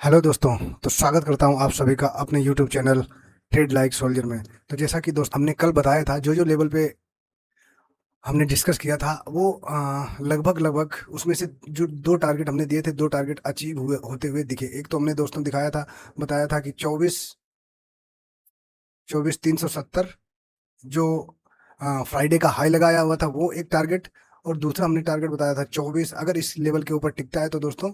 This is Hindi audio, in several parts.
हेलो दोस्तों। तो स्वागत करता हूं आप सभी का अपने YouTube channel trade like soldier में। तो जैसा कि दोस्त हमने कल बताया था, जो जो लेवल पे हमने डिस्कस किया था वो लगभग लगभग उसमें से जो दो टारगेट हमने दिए थे, दो टारगेट अचीव हुए होते हुए दिखे। एक तो हमने दोस्तों दिखाया था, बताया था कि 24,370 जो फ्राइडे का हाई लगाया हुआ था वो एक टारगेट। और दूसरा हमने टारगेट बताया था 24, अगर इस लेवल के ऊपर टिकता है तो दोस्तों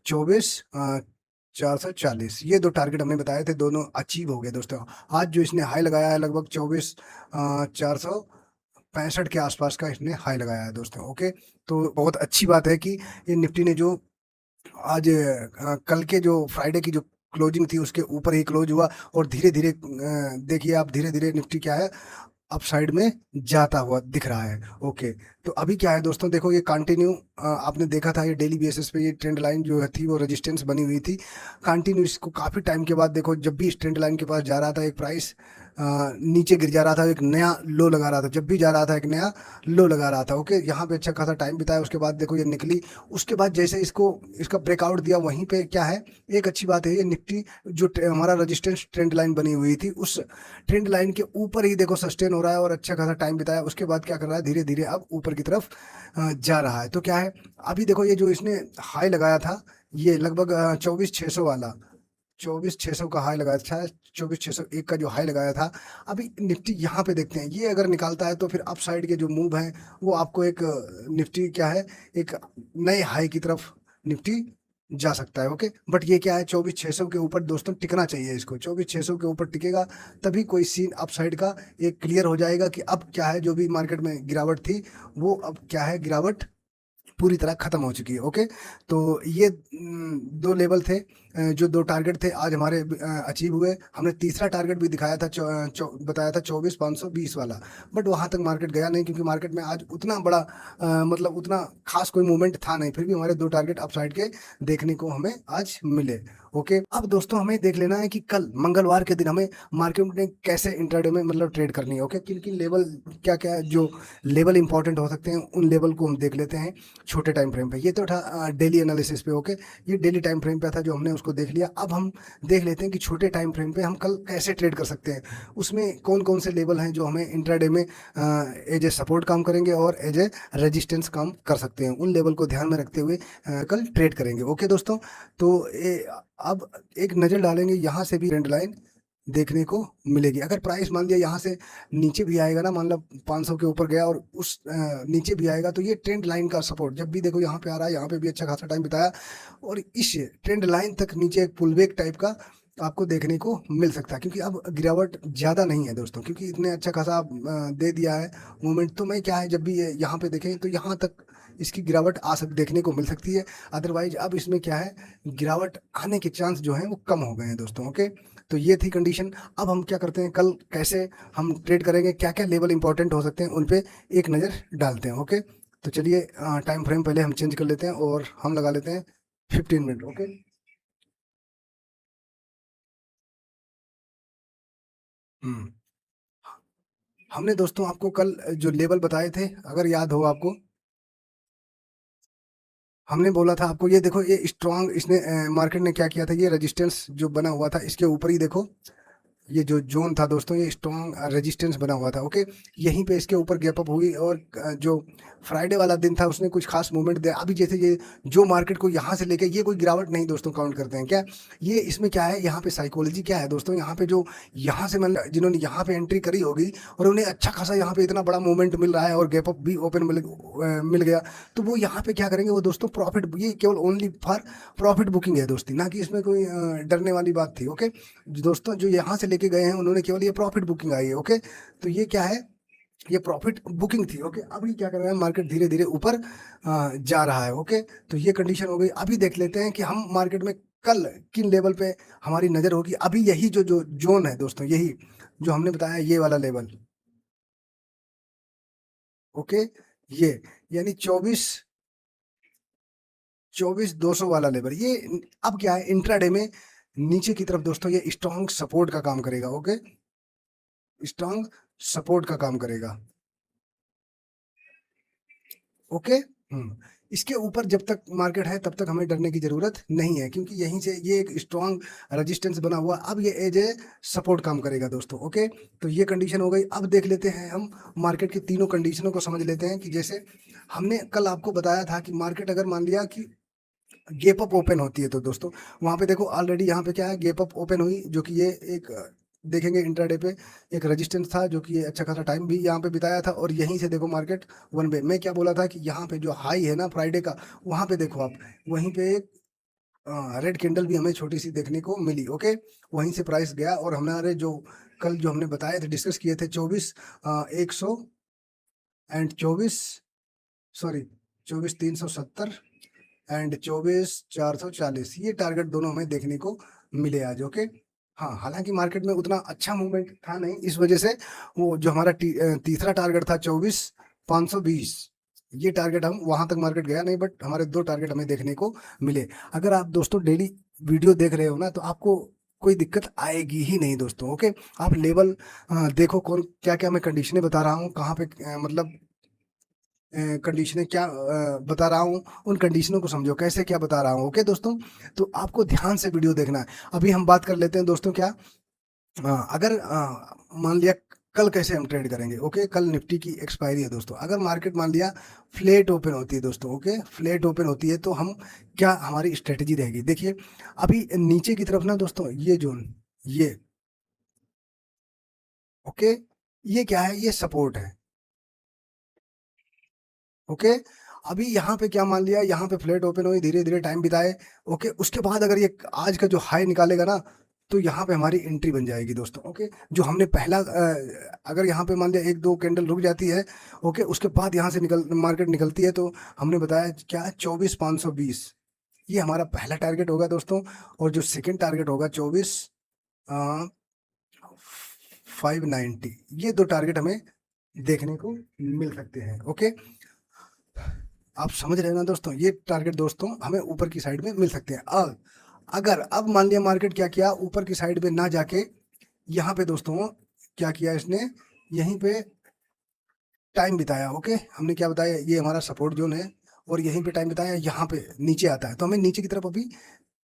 24,440, ये दो टारगेट हमने बताए थे, दोनों अचीव हो गए दोस्तों। आज जो इसने हाई लगाया है लगभग 24,465 के आसपास का इसने हाई लगाया है दोस्तों। ओके, तो बहुत अच्छी बात है कि ये निफ्टी ने जो आज कल के जो फ्राइडे की जो क्लोजिंग थी उसके ऊपर ही क्लोज हुआ। और धीरे धीरे देखिए आप, धीरे धीरे निफ्टी क्या है, अप साइड में जाता हुआ दिख रहा है। ओके, तो अभी क्या है दोस्तों, देखो ये कंटिन्यू आपने देखा था, ये डेली बेसिस पे ये ट्रेंड लाइन जो थी वो रेजिस्टेंस बनी हुई थी। कंटिन्यू इसको काफी टाइम के बाद देखो, जब भी इस ट्रेंड लाइन के पास जा रहा था एक प्राइस नीचे गिर जा रहा था, एक नया लो लगा रहा था, जब भी जा रहा था एक नया लो लगा रहा था। ओके, यहाँ पे अच्छा खासा टाइम बिताया, उसके बाद देखो ये निकली। उसके बाद जैसे इसको इसका ब्रेकआउट दिया, वहीं पे क्या है, एक अच्छी बात है, ये निफ्टी जो हमारा रेजिस्टेंस ट्रेंड लाइन बनी हुई थी उस ट्रेंड लाइन के ऊपर ही देखो सस्टेन हो रहा है और अच्छा खासा टाइम बिताया। उसके बाद क्या कर रहा है, धीरे धीरे अब ऊपर की तरफ जा रहा है। तो क्या है, अभी देखो ये जो इसने हाई लगाया था, ये लगभग 24,600 वाला, 24,600 का हाई लगाया था, 24,601 का जो हाई लगाया था। अभी निफ्टी यहाँ पे देखते हैं, ये अगर निकालता है तो फिर अप साइड के जो मूव है वो आपको एक निफ्टी क्या है, एक नए हाई की तरफ निफ्टी जा सकता है। ओके, बट ये क्या है, 24,600 के ऊपर दोस्तों टिकना चाहिए इसको, 24,600 के ऊपर टिकेगा तभी कोई सीन अपसाइड का एक क्लियर हो जाएगा कि अब क्या है, जो भी मार्केट में गिरावट थी वो अब क्या है, गिरावट पूरी तरह खत्म हो चुकी है। ओके, तो ये दो लेवल थे, जो दो टारगेट थे आज हमारे अचीव हुए। हमने तीसरा टारगेट भी दिखाया था, बताया था 24,520 वाला, बट वहां तक मार्केट गया नहीं, क्योंकि मार्केट में आज उतना बड़ा मतलब उतना खास कोई मूवमेंट था नहीं। फिर भी हमारे दो टारगेट अपसाइड के देखने को हमें आज मिले। ओके, अब दोस्तों हमें देख लेना है कि कल मंगलवार के दिन हमें मार्केट में कैसे इंट्राडे में मतलब ट्रेड करनी है। ओके, किन किन लेवल, क्या क्या जो लेवल इंपॉर्टेंट हो सकते हैं उन लेवल को हम देख लेते हैं छोटे टाइम फ्रेम पे। ये तो था डेली एनालिसिस पे। ओके, ये डेली टाइम फ्रेम पे था जो हमने उसको देख लिया। अब हम देख लेते हैं कि छोटे टाइम फ्रेम पे हम कल कैसे ट्रेड कर सकते हैं, उसमें कौन कौन से लेवल हैं जो हमें इंट्राडे में एज ए सपोर्ट काम करेंगे और एज ए रेजिस्टेंस काम कर सकते हैं। उन लेवल को ध्यान में रखते हुए कल ट्रेड करेंगे। ओके दोस्तों, तो अब एक नज़र डालेंगे, यहाँ से भी ट्रेंड लाइन देखने को मिलेगी। अगर प्राइस मान लिया यहाँ से नीचे भी आएगा ना, मान लो 500 के ऊपर गया और उस नीचे भी आएगा, तो ये ट्रेंड लाइन का सपोर्ट जब भी देखो यहाँ पे आ रहा है, यहाँ पे भी अच्छा खासा टाइम बिताया और इस ट्रेंड लाइन तक नीचे एक पुल बैक टाइप का आपको देखने को मिल सकता है। क्योंकि अब गिरावट ज्यादा नहीं है दोस्तों, क्योंकि इतने अच्छा खासा दे दिया है मूवमेंट। तो मैं क्या है, जब भी ये यहाँ पे देखें तो यहाँ तक इसकी गिरावट आ सक देखने को मिल सकती है। अदरवाइज अब इसमें क्या है, गिरावट आने के चांस जो है वो कम हो गए हैं दोस्तों। ओके, तो ये थी कंडीशन। अब हम क्या करते हैं, कल कैसे हम ट्रेड करेंगे, क्या क्या लेवल इंपॉर्टेंट हो सकते हैं उन पे एक नज़र डालते हैं। ओके, तो चलिए टाइम फ्रेम पहले हम चेंज कर लेते हैं और हम लगा लेते हैं 15 मिनट। ओके, हम्म, हमने दोस्तों आपको कल जो लेवल बताए थे, अगर याद हो आपको, हमने बोला था आपको, ये देखो ये स्ट्रांग, इसने मार्केट ने क्या किया था, ये रेजिस्टेंस जो बना हुआ था इसके ऊपर ही देखो, ये जो जोन था दोस्तों, ये स्ट्रॉन्ग रेजिस्टेंस बना हुआ था। ओके, यहीं पे इसके ऊपर गैप अप हुई और जो फ्राइडे वाला दिन था उसने कुछ खास मूवमेंट दिया। अभी जैसे ये जो मार्केट को यहाँ से लेके, ये कोई गिरावट नहीं दोस्तों काउंट करते हैं क्या, ये इसमें क्या है, यहाँ पे साइकोलॉजी क्या है दोस्तों, यहाँ पे जो यहाँ से मतलब जिन्होंने यहाँ पे एंट्री करी होगी और उन्हें अच्छा खासा यहाँ पे इतना बड़ा मूवमेंट मिल रहा है और गैप अप भी ओपन मिल गया, तो वो यहाँ पे क्या करेंगे, वो दोस्तों प्रॉफिट, ये केवल ओनली फॉर प्रॉफिट बुकिंग है दोस्ती, ना कि इसमें कोई डरने वाली बात थी। ओके दोस्तों, जो यहाँ से लेके गए हैं उन्होंने केवल ये प्रॉफिट बुकिंग आई है। ओके, तो ये क्या है, ये प्रॉफिट बुकिंग थी। ओके, अभी क्या कर रहा है, मार्केट धीरे धीरे ऊपर जा रहा है। ओके, तो ये कंडीशन हो गई। अभी देख लेते हैं कि हम मार्केट में कल किन लेवल पे हमारी नजर होगी। अभी यही जो जो जोन है दोस्तों, यही जो हमने बताया, ये वाला लेवल। ओके, ये यानी 24,200 वाला लेवल, ये अब क्या है, इंट्राडे में नीचे की तरफ दोस्तों ये स्ट्रॉन्ग सपोर्ट का काम करेगा। ओके, स्ट्रॉन्ग सपोर्ट का काम करेगा। ओके, इसके ऊपर जब तक मार्केट है तब तक हमें डरने की जरूरत नहीं है, क्योंकि यहीं से ये एक स्ट्रॉन्ग रेजिस्टेंस बना हुआ, अब ये एज ए सपोर्ट काम करेगा दोस्तों। ओके, तो ये कंडीशन हो गई। अब देख लेते हैं हम मार्केट की तीनों कंडीशनों को समझ लेते हैं कि जैसे हमने कल आपको बताया था कि मार्केट अगर मान लिया कि गैप अप ओपन होती है तो दोस्तों वहां पे देखो ऑलरेडी यहाँ पे क्या है, गैप अप ओपन हुई, जो कि ये एक देखेंगे इंट्राडे पे एक रेजिस्टेंस था, जो कि ये अच्छा खासा टाइम भी यहाँ पे बिताया था, और यहीं से देखो मार्केट वन वे। मैं क्या बोला था कि यहाँ पे जो हाई है ना फ्राइडे का, वहां पे देखो आप, वहीं पे एक रेड कैंडल भी हमें छोटी सी देखने को मिली। ओके, वहीं से प्राइस गया, और हमारे जो कल जो हमने बताए थे, डिस्कस किए थे 24,100 एंड 24,370 एंड 24,440, ये टारगेट दोनों हमें देखने को मिले आज। ओके, हाँ, हालांकि मार्केट में उतना अच्छा मूवमेंट था नहीं, इस वजह से वो जो हमारा तीसरा टारगेट था 24,520, ये टारगेट हम वहां तक मार्केट गया नहीं, बट हमारे दो टारगेट हमें देखने को मिले। अगर आप दोस्तों डेली वीडियो देख रहे हो ना, तो आपको कोई दिक्कत आएगी ही नहीं दोस्तों। ओके, आप लेवल देखो, कौन क्या क्या मैं कंडीशनें बता रहा हूँ, कहाँ पे मतलब कंडीशनें क्या बता रहा हूँ, उन कंडीशनों को समझो कैसे क्या बता रहा हूँ। ओके दोस्तों, तो आपको ध्यान से वीडियो देखना है। अभी हम बात कर लेते हैं दोस्तों, क्या अगर मान लिया कल कैसे हम ट्रेड करेंगे। ओके, कल निफ्टी की एक्सपायरी है दोस्तों, अगर मार्केट मान लिया फ्लैट ओपन होती है दोस्तों, ओके फ्लैट ओपन होती है, तो हम क्या हमारी स्ट्रेटेजी रहेगी। देखिए अभी नीचे की तरफ ना दोस्तों, ये जोन, ये ओके, ये क्या है, ये सपोर्ट है। ओके, अभी यहाँ पे क्या मान लिया, यहाँ पे फ्लैट ओपन हुई, धीरे धीरे टाइम बिताए। ओके, उसके बाद अगर ये आज का जो हाई निकालेगा ना, तो यहाँ पे हमारी एंट्री बन जाएगी दोस्तों। ओके, जो हमने पहला अगर यहाँ पे मान लिया एक दो कैंडल रुक जाती है, ओके, उसके बाद यहाँ से मार्केट निकलती है, तो हमने बताया क्या, 24,520, ये हमारा पहला टारगेट होगा दोस्तों। और जो सेकेंड टारगेट होगा 24,590, ये दो टारगेट हमें देखने को मिल सकते हैं। ओके, आप समझ रहे हैं ना दोस्तों, ये टारगेट दोस्तों हमें ऊपर की साइड में मिल सकते हैं। अब अगर अब मान लिया मार्केट क्या किया, ऊपर की साइड में ना जाके यहाँ पे दोस्तों क्या किया इसने, यहीं पे टाइम बिताया। ओके, हमने क्या बताया, ये हमारा सपोर्ट जोन है, और यहीं पे टाइम बिताया, यहाँ पे नीचे आता है, तो हमें नीचे की तरफ अभी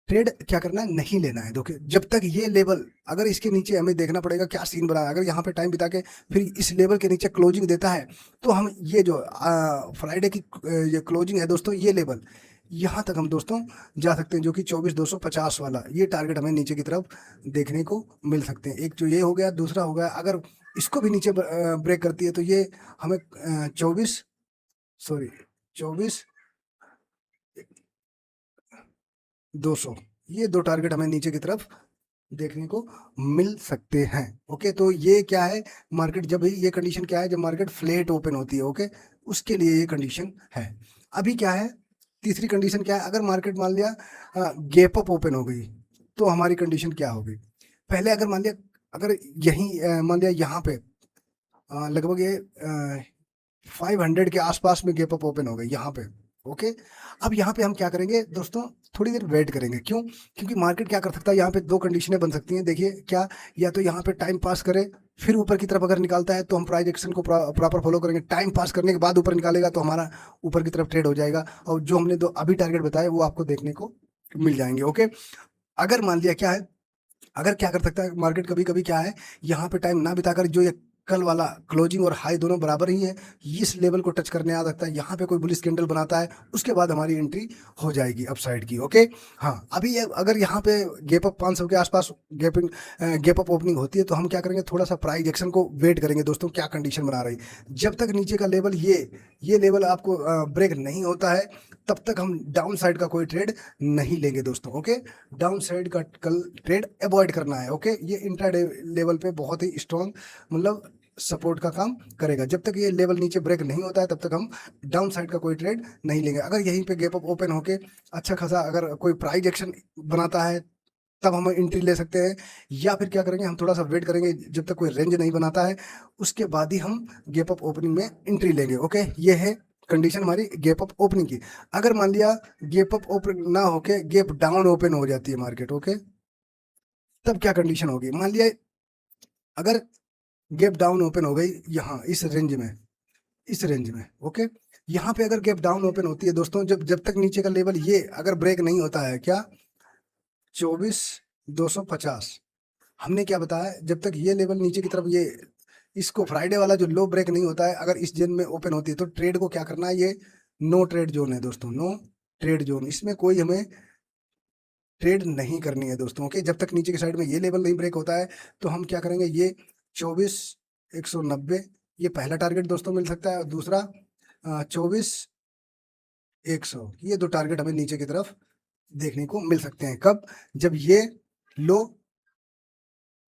ट्रेड क्या करना है, नहीं लेना है। देखिए जब तक ये लेवल, अगर इसके नीचे हमें देखना पड़ेगा क्या सीन बना है। अगर यहाँ पे टाइम बिता के फिर इस लेवल के नीचे क्लोजिंग देता है, तो हम ये जो फ्राइडे की ये क्लोजिंग है दोस्तों, ये लेवल यहाँ तक हम दोस्तों जा सकते हैं, जो कि 24,250 वाला ये टारगेट हमें नीचे की तरफ देखने को मिल सकते हैं। एक जो ये हो गया, दूसरा हो गया, अगर इसको भी नीचे ब्रेक करती है, तो ये हमें 24,200, ये दो टारगेट हमें नीचे की तरफ देखने को मिल सकते हैं। ओके, तो ये क्या है, मार्केट जब ये कंडीशन क्या है, जब मार्केट फ्लैट ओपन होती है। ओके, उसके लिए ये कंडीशन है। अभी क्या है, तीसरी कंडीशन क्या है, अगर मार्केट मान लिया गैप अप ओपन हो गई, तो हमारी कंडीशन क्या होगी। पहले अगर मान लिया, अगर यही मान लिया यहाँ पे लगभग ये 500 के आसपास में गैप अप ओपन हो गई यहाँ पे। ओके, अब यहाँ पे हम क्या करेंगे दोस्तों, थोड़ी देर वेट करेंगे। क्यों, क्योंकि मार्केट क्या कर सकता है, यहाँ पे दो कंडीशनें बन सकती हैं। देखिए क्या, या तो यहाँ पे टाइम पास करे, फिर ऊपर की तरफ अगर निकालता है तो हम प्राइस एक्शन को प्रॉपर फॉलो करेंगे। टाइम पास करने के बाद ऊपर निकालेगा तो हमारा ऊपर की तरफ ट्रेड हो जाएगा, और जो हमने दो अभी टारगेट बताए वो आपको देखने को मिल जाएंगे। ओके, अगर मान लिया क्या है, अगर क्या कर सकता है मार्केट, कभी कभी क्या है, यहाँ पे टाइम ना बिताकर जो ये कल वाला क्लोजिंग और हाई दोनों बराबर ही है, इस लेवल को टच करने आ सकता है, यहाँ पे कोई बुलिश कैंडल बनाता है, उसके बाद हमारी एंट्री हो जाएगी अपसाइड की। ओके, हाँ, अभी अगर यहाँ पे गैप अप 500 के आसपास गैप अप ओपनिंग होती है, तो हम क्या करेंगे, थोड़ा सा प्राइस एक्शन को वेट करेंगे दोस्तों, क्या कंडीशन बना रही। जब तक नीचे का लेवल ये लेवल आपको ब्रेक नहीं होता है, तब तक हम डाउन साइड का कोई ट्रेड नहीं लेंगे दोस्तों। ओके, डाउन साइड का कल ट्रेड अवॉइड करना है। ओके, ये इंट्राडे लेवल पे बहुत ही स्ट्रॉन्ग मतलब सपोर्ट का काम करेगा। जब तक ये लेवल नीचे ब्रेक नहीं होता है, तब तक हम डाउन साइड का कोई ट्रेड नहीं लेंगे। अगर यहीं पे गैप अप ओपन होके अच्छा खासा अगर कोई प्राइस एक्शन बनाता है, तब हम एंट्री ले सकते हैं। या फिर क्या करेंगे, हम थोड़ा सा वेट करेंगे जब तक कोई रेंज नहीं बनाता है, उसके बाद ही हम गैप अप ओपनिंग में एंट्री लेंगे। ओके, ये है कंडीशन हमारी गैप अप ओपनिंग की। अगर मान लिया गैप अप ओपन ना होके गैप डाउन ओपन हो जाती है मार्केट, ओके, तब क्या कंडीशन होगी। मान लिया अगर गैप डाउन ओपन हो गई यहाँ इस रेंज में, इस रेंज में। ओके, यहाँ पे अगर गैप डाउन ओपन होती है दोस्तों, जब जब तक नीचे का लेवल ये अगर ब्रेक नहीं होता है, क्या 24,250, हमने क्या बताया, जब तक ये लेवल नीचे की तरफ ये इसको फ्राइडे वाला जो लो ब्रेक नहीं होता है, अगर इस जोन में ओपन होती है तो ट्रेड को क्या करना है, ये नो ट्रेड जोन है दोस्तों, नो ट्रेड जोन, इसमें कोई हमें ट्रेड नहीं करनी है दोस्तों। ओके, जब तक नीचे की साइड में ये लेवल नहीं ब्रेक होता है तो हम क्या करेंगे, ये 24,190 ये पहला टारगेट दोस्तों मिल सकता है, और दूसरा 24,100, ये दो टारगेट हमें नीचे की तरफ देखने को मिल सकते हैं। कब, जब ये लो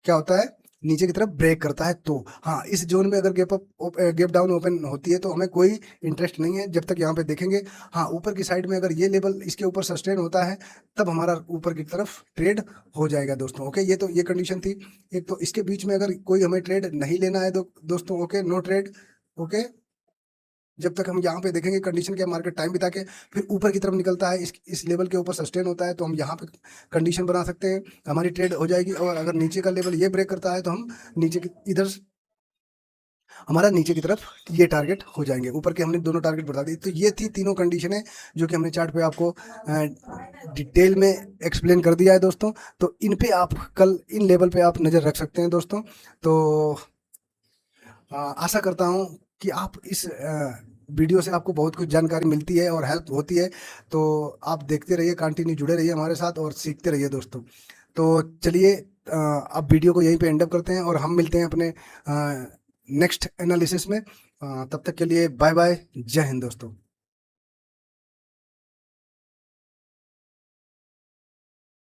क्या होता है, नीचे की तरफ ब्रेक करता है तो। हाँ, इस जोन में अगर गैप डाउन ओपन होती है तो हमें कोई इंटरेस्ट नहीं है जब तक यहाँ पे देखेंगे। हाँ, ऊपर की साइड में अगर ये लेवल इसके ऊपर सस्टेन होता है तब हमारा ऊपर की तरफ ट्रेड हो जाएगा दोस्तों। ओके, ये तो ये कंडीशन थी एक। तो इसके बीच में अगर कोई हमें ट्रेड नहीं लेना है तो दोस्तों, ओके, नो ट्रेड। ओके, जब तक हम यहाँ पे देखेंगे कंडीशन के, मार्केट टाइम बिता के फिर ऊपर की तरफ निकलता है, इस लेवल के ऊपर सस्टेन होता है तो हम यहाँ पे कंडीशन बना सकते हैं, हमारी ट्रेड हो जाएगी। और अगर नीचे का लेवल ये ब्रेक करता है तो हम नीचे की इधर हमारा नीचे की तरफ ये टारगेट हो जाएंगे। ऊपर के हमने दोनों टारगेट बता दिए। तो ये थी तीनों कंडीशनें जो कि हमने चार्ट पे आपको डिटेल में एक्सप्लेन कर दिया है दोस्तों। तो इन पे आप कल इन लेवल पे आप नज़र रख सकते हैं दोस्तों। तो आशा करता हूँ कि आप इस वीडियो से आपको बहुत कुछ जानकारी मिलती है और हेल्प होती है। तो आप देखते रहिए, कंटिन्यू जुड़े रहिए हमारे साथ और सीखते रहिए दोस्तों। तो चलिए अब वीडियो को यहीं पे एंड अप करते हैं और हम मिलते हैं अपने नेक्स्ट एनालिसिस में। तब तक के लिए बाय बाय, जय हिंद दोस्तों।